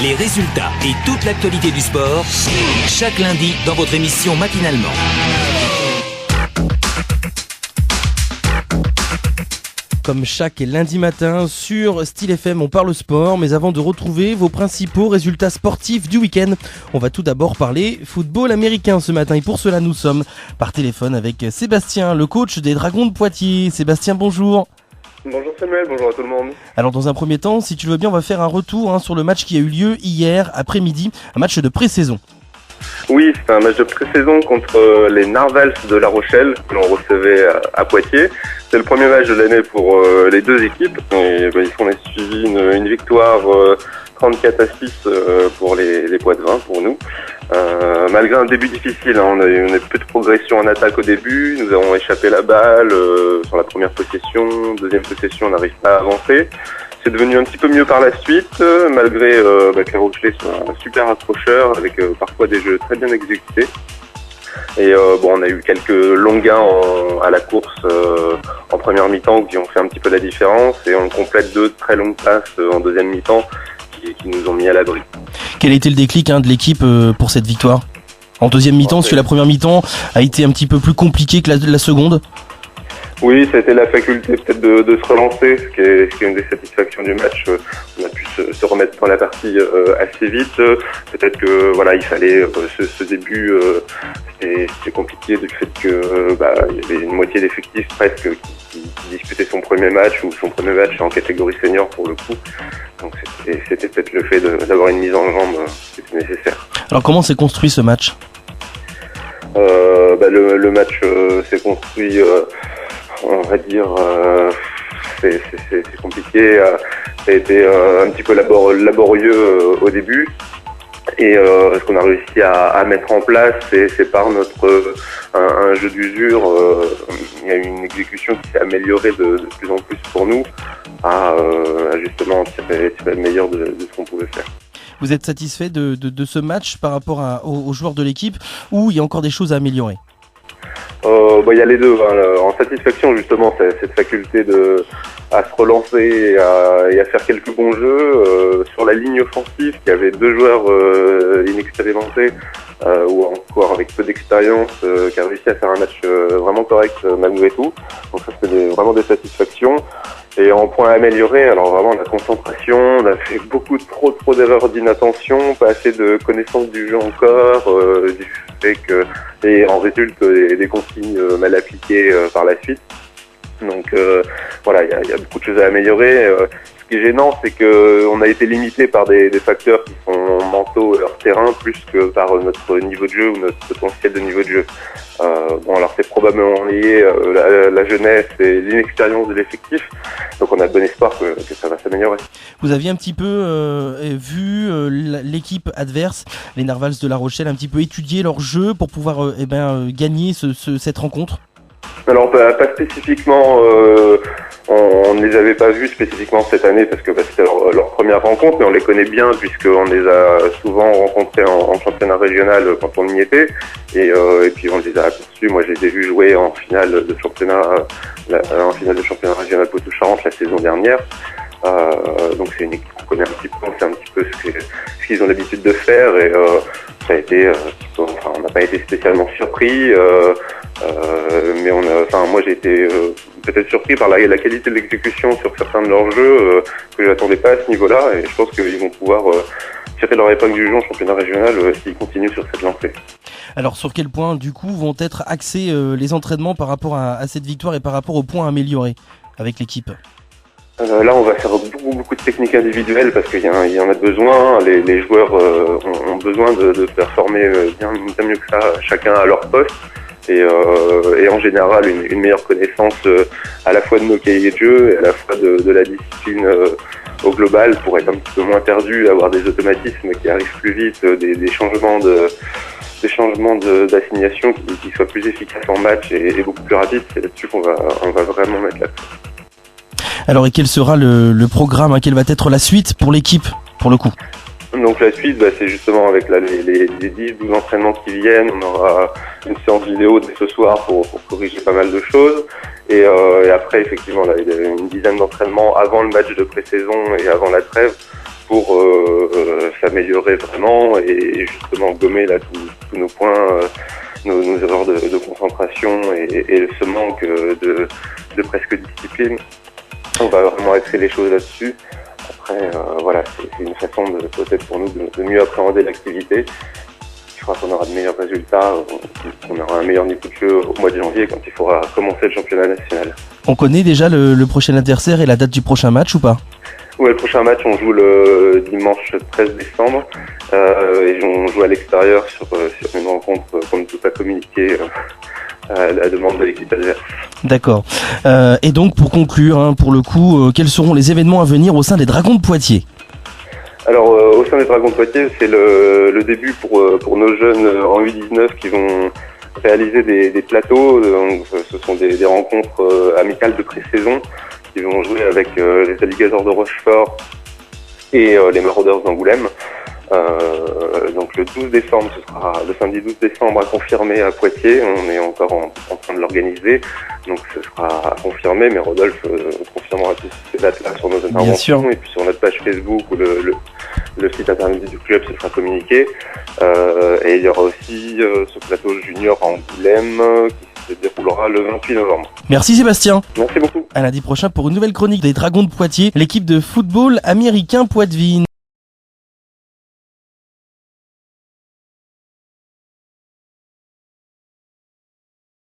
Les résultats et toute l'actualité du sport, chaque lundi dans votre émission Matinalement. Comme chaque lundi matin sur Style FM, on parle sport, mais avant de retrouver vos principaux résultats sportifs du week-end, on va tout d'abord parler football américain ce matin. Et pour cela, nous sommes par téléphone avec Sébastien, le coach des Dragons de Poitiers. Sébastien, bonjour. Bonjour Samuel, bonjour à tout le monde. Alors dans un premier temps, si tu le veux bien, on va faire un retour sur le match qui a eu lieu hier après-midi, un match de pré-saison. Oui, c'était un match de pré-saison contre les Narvals de La Rochelle que l'on recevait à Poitiers. C'est le premier match de l'année pour les deux équipes et on a suivi une victoire 34 à 6 pour les Poitevins, pour nous. Malgré un début difficile, on a eu peu de progression en attaque au début, nous avons échappé la balle sur la première possession, deuxième possession on n'arrive pas à avancer. C'est devenu un petit peu mieux par la suite, malgré que les Rochelais sont super accrocheurs, avec parfois des jeux très bien exécutés. Et on a eu quelques longs gains à la course en première mi-temps qui ont fait un petit peu la différence, et on complète deux très longues passes en deuxième mi-temps qui nous ont mis à l'abri. Quel a été le déclic de l'équipe pour cette victoire en deuxième mi-temps, parce que la première mi-temps a été un petit peu plus compliquée que la seconde? Oui, ça a été la faculté peut-être de se relancer, ce qui est une des satisfactions du match. On a pu se remettre dans la partie assez vite. Peut-être que il fallait ce début, c'était compliqué du fait que il y avait une moitié d'effectifs presque qui disputait son premier match ou son premier match en catégorie senior pour le coup. Donc c'était peut-être le fait d'avoir une mise en jambe qui était nécessaire. Alors comment s'est construit ce match? Le match s'est construit. On va dire, c'est compliqué. Ça a été un petit peu laborieux au début. Et ce qu'on a réussi à mettre en place, c'est par un jeu d'usure. Il y a eu une exécution qui s'est améliorée de plus en plus pour nous, à justement tirer le meilleur de ce qu'on pouvait faire. Vous êtes satisfait de ce match par rapport aux joueurs de l'équipe, ou il y a encore des choses à améliorer? Il y a les deux. En satisfaction, justement, cette faculté à se relancer et à faire quelques bons jeux. Sur la ligne offensive, il y avait deux joueurs inexpérimentés ou encore avec peu d'expérience qui a réussi à faire un match vraiment correct malgré tout. Donc ça, c'est vraiment des satisfactions. Et en point à améliorer, alors vraiment la concentration, on a fait trop d'erreurs d'inattention, pas assez de connaissance du jeu encore, du fait que, et en résulte des consignes mal appliquées par la suite. Donc il y a beaucoup de choses à améliorer. Ce qui est gênant, c'est que on a été limité par des facteurs qui sont mentaux et hors terrain plus que par notre niveau de jeu ou notre potentiel de niveau de jeu. Alors c'est probablement lié la jeunesse et l'inexpérience de l'effectif. Donc on a de bon espoir que ça va s'améliorer. Vous aviez un petit peu vu l'équipe adverse, les Narvals de La Rochelle, un petit peu étudier leur jeu pour pouvoir gagner cette rencontre? Alors pas spécifiquement, on ne les avait pas vus spécifiquement cette année parce que c'était leur première rencontre, mais on les connaît bien puisqu'on les a souvent rencontrés en championnat régional quand on y était, et puis on les a aperçus. Moi je les ai vus jouer en finale de championnat régional Poitou-Charentes la saison dernière. Donc c'est une équipe qu'on connaît un petit peu, on sait un petit peu ce qu'ils ont l'habitude de faire, et ça a été, on n'a pas été spécialement surpris, mais moi j'ai été peut-être surpris par la qualité de l'exécution sur certains de leurs jeux que j'attendais pas à ce niveau-là, et je pense qu'ils vont pouvoir tirer leur épingle du jeu en championnat régional s'ils continuent sur cette lancée. Alors sur quel point du coup vont être axés les entraînements par rapport à cette victoire et par rapport aux points améliorés avec l'équipe? Là, on va faire beaucoup de techniques individuelles parce qu'il y en a besoin. Les joueurs ont besoin de performer bien mieux que ça, chacun à leur poste. Et en général, une meilleure connaissance à la fois de nos cahiers de jeu et à la fois de la discipline au global pour être un petit peu moins perdu, avoir des automatismes qui arrivent plus vite, des changements d'assignation qui soient plus efficaces en match et beaucoup plus rapides. C'est là-dessus qu'on va vraiment mettre l'accent. Alors et quel sera le programme, quelle va être la suite pour l'équipe pour le coup? Donc la suite, c'est justement avec les 10-12 entraînements qui viennent. On aura une séance vidéo dès ce soir pour corriger pas mal de choses. Et après, effectivement, là, il y a une dizaine d'entraînements avant le match de pré-saison et avant la trêve pour s'améliorer vraiment et justement gommer là tous nos points, nos erreurs de concentration et ce manque de presque discipline. On va vraiment axer les choses là-dessus. Après, voilà, c'est une façon peut-être pour nous de mieux appréhender l'activité. Je crois qu'on aura de meilleurs résultats, on aura un meilleur niveau de jeu au mois de janvier quand il faudra commencer le championnat national. On connaît déjà le prochain adversaire et la date du prochain match ou pas? Ouais, le prochain match, on joue le dimanche 13 décembre et on joue à l'extérieur sur une rencontre qu'on ne peut pas communiquer à la demande de l'équipe adverse. D'accord. Et donc pour conclure, pour le coup, quels seront les événements à venir au sein des Dragons de Poitiers? Alors au sein des Dragons de Poitiers, c'est le début pour nos jeunes en U19 qui vont réaliser des plateaux. Donc, ce sont des rencontres amicales de pré-saison. Ils vont jouer avec les Alligators de Rochefort et les Marauders d'Angoulême. Donc le 12 décembre, ce sera le samedi 12 décembre à confirmer à Poitiers. On est encore en train de l'organiser, donc ce sera à confirmer. Mais Rodolphe confirmera toutes ces dates-là sur nos interventions et puis sur notre page Facebook ou le site internet du club, ce sera communiqué. Et il y aura aussi ce plateau junior à Angoulême qui se déroulera le 28 novembre. Merci Sébastien. Merci beaucoup. À lundi prochain pour une nouvelle chronique des Dragons de Poitiers, l'équipe de football américain Poitevin.